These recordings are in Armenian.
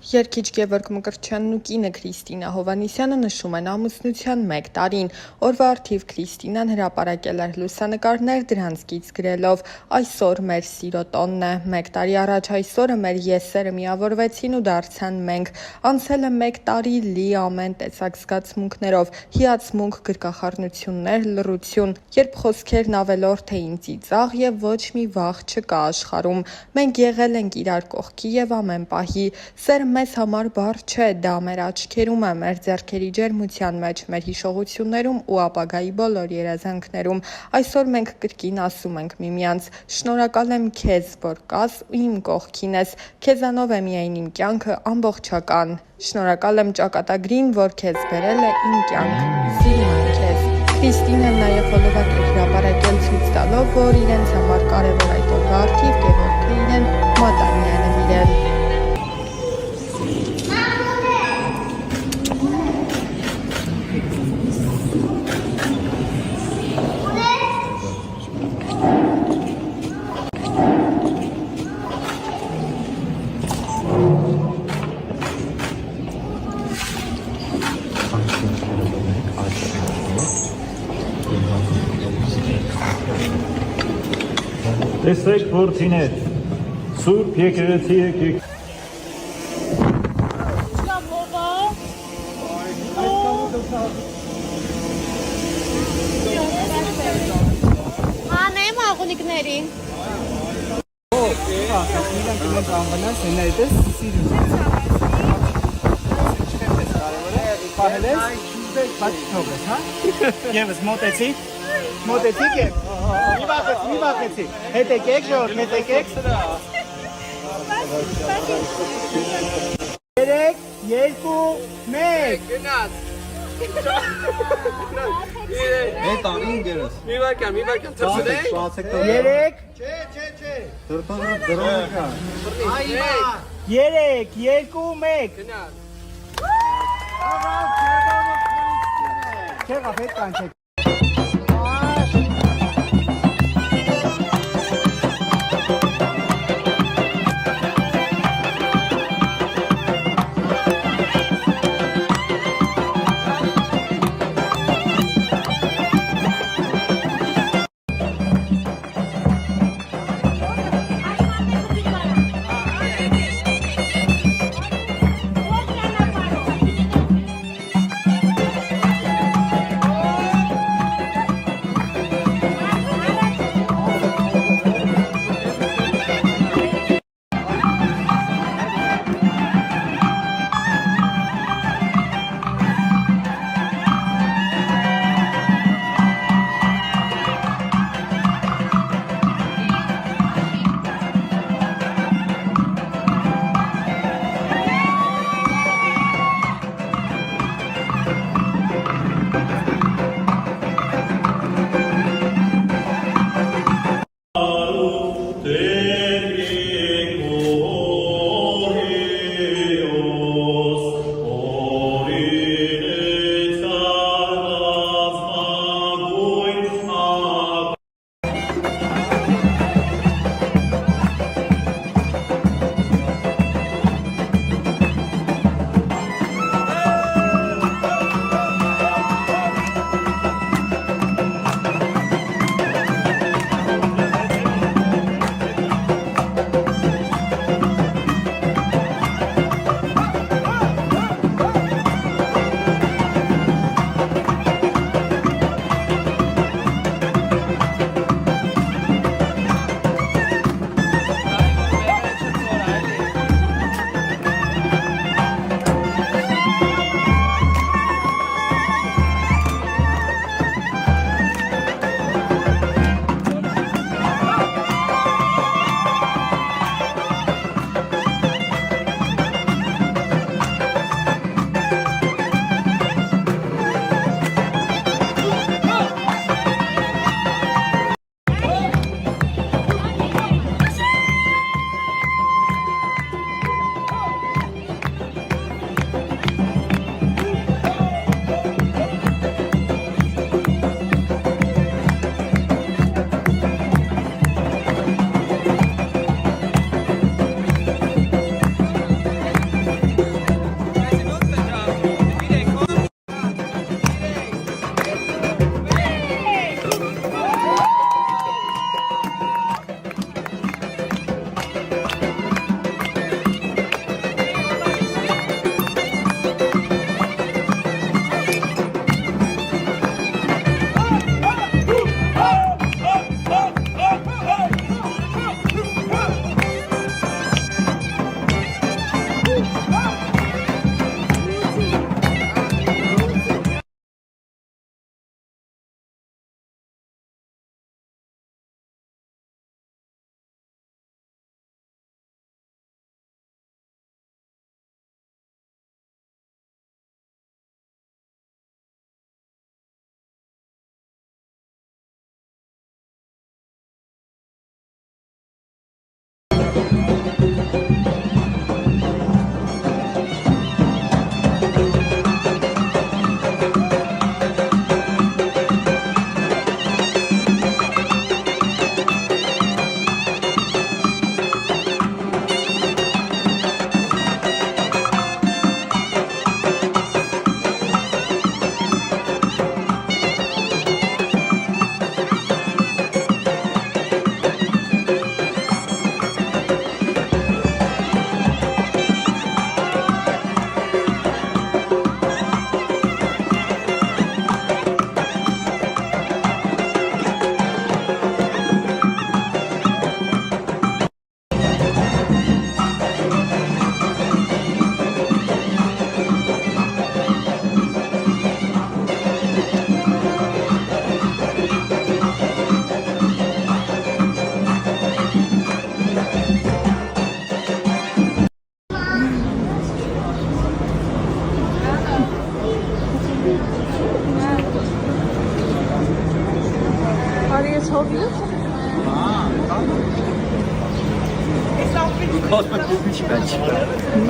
Երգիչ Գևորգ Մկրտչյանն ու կինը Քրիստինա Հովհաննիսյանը նշում են ամուսնության 1 տարին։ Օրվա առթիվ Քրիստինան հրապարակել էր լուսանկարներ դրանց կից գրելով. «Այսօր մեր սիրո տոնն է։ 1 տարի առաջ այսօրը մեր եսերը միավորվեցին ու դարձան մենք։ Անցել է 1 տարի լի ամեն տեսակ զգացմունքներով, հիացմունք, գրկախառնություններ, լռություն, երբ խոսքերն ավելորդ էին ծիծաղ և ոչ մի վախ չկա աշխարհում։ Մենք եղել ենք իրար կողքի և ամեն պահի։ Սերը մեզ համար բառ չէ, դա մեր աչքերում է, մեր ձեռքերի ջերմության մեջ, մեր հիշողություններում ու ապագայի բոլոր երազանքներում։ Այսօր մենք կրկին ասում ենք միմյանց. շնորհակալ եմ քեզ, որ կաս ու իմ կողքին ես, քեզանով է միայն իմ կյանքը ամբողջական։ Շնորհակալ եմ ճակատագրին, որ քեզ բերել է իմ կյանք։ Սիրում եմ քեզ»։ Քրիստինան նաև հոլովակ է հրապարակել ցույց տալով, որ իրենց համար կարևոր այդ օրվա առթիվ Գևորգը իրեն մատանին է նվիրել։ Տեսեք որդիներ, Սուրբ եկեղեցի եկեք։ Հանեմ աղունիկներին։ Եվս մոտեցի, մոտեցիք մի բախեցի, հետեք ժողդ, հետեք 3, 2, 1 Գնաց Հետ անին գերս Մի վարկյան թրսնենք 3, Դրտոնը դրոնիկա 3, 2, 1 Գնաց Չեղավ հետ կանչեք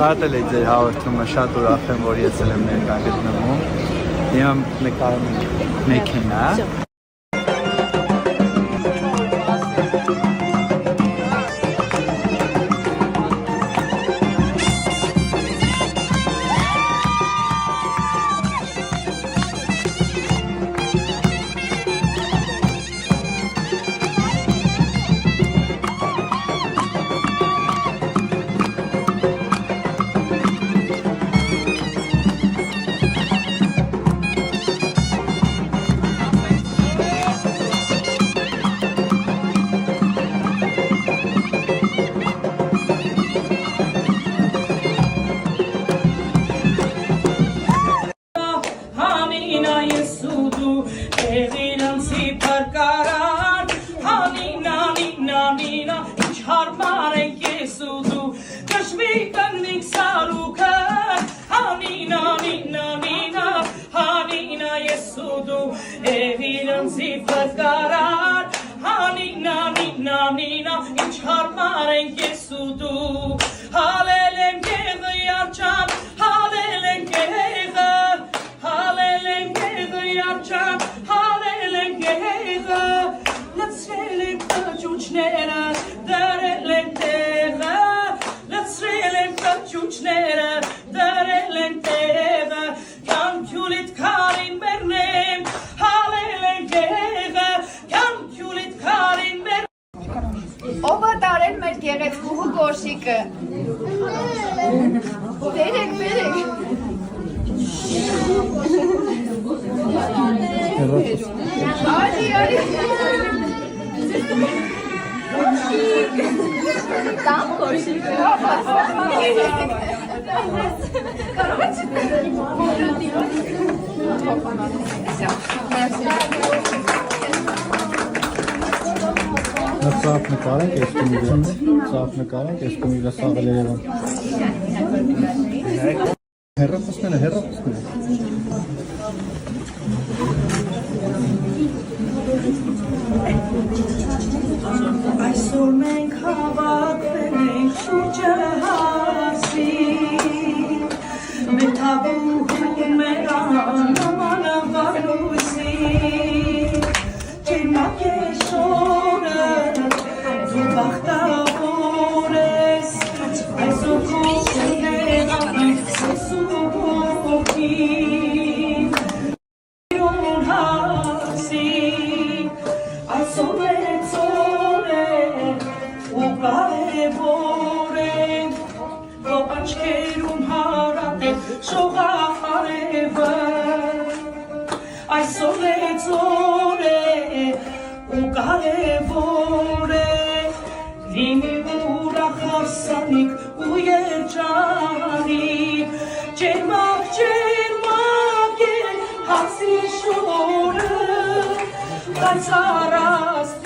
Պատել եք ձեր հաղորդումը, շատ ուրախ եմ, որ ես եմ ներկա գտնվում։ Հիմա նկարում եմ մեքենա։ Ով է տարել մեր գեղեցկուհու գոշիկը։ Բերեք։ Արի։ Տամ գոշիկը։ Ծափ նկարենք այս կնիգը սաղել Երևան։ Հեռախոսները։ Այսօր մենք հավաքվել ենք շուրջը հասի, մեր թագուհուն մեր անամանավարույսի, ջերմակ ես օրը, դու բախտավոր ես, այսօր քո եղան սեսուհին, իրոն հասի, այսօր ես կարևոր են, որ աչքերում հարատ է շողախարևը, այսօր է ծոր է, ու կարևոր է, լինի ուրախ հարսանիք ու երջանիկ, ջերմակ է հացի շորը, բայց առաստ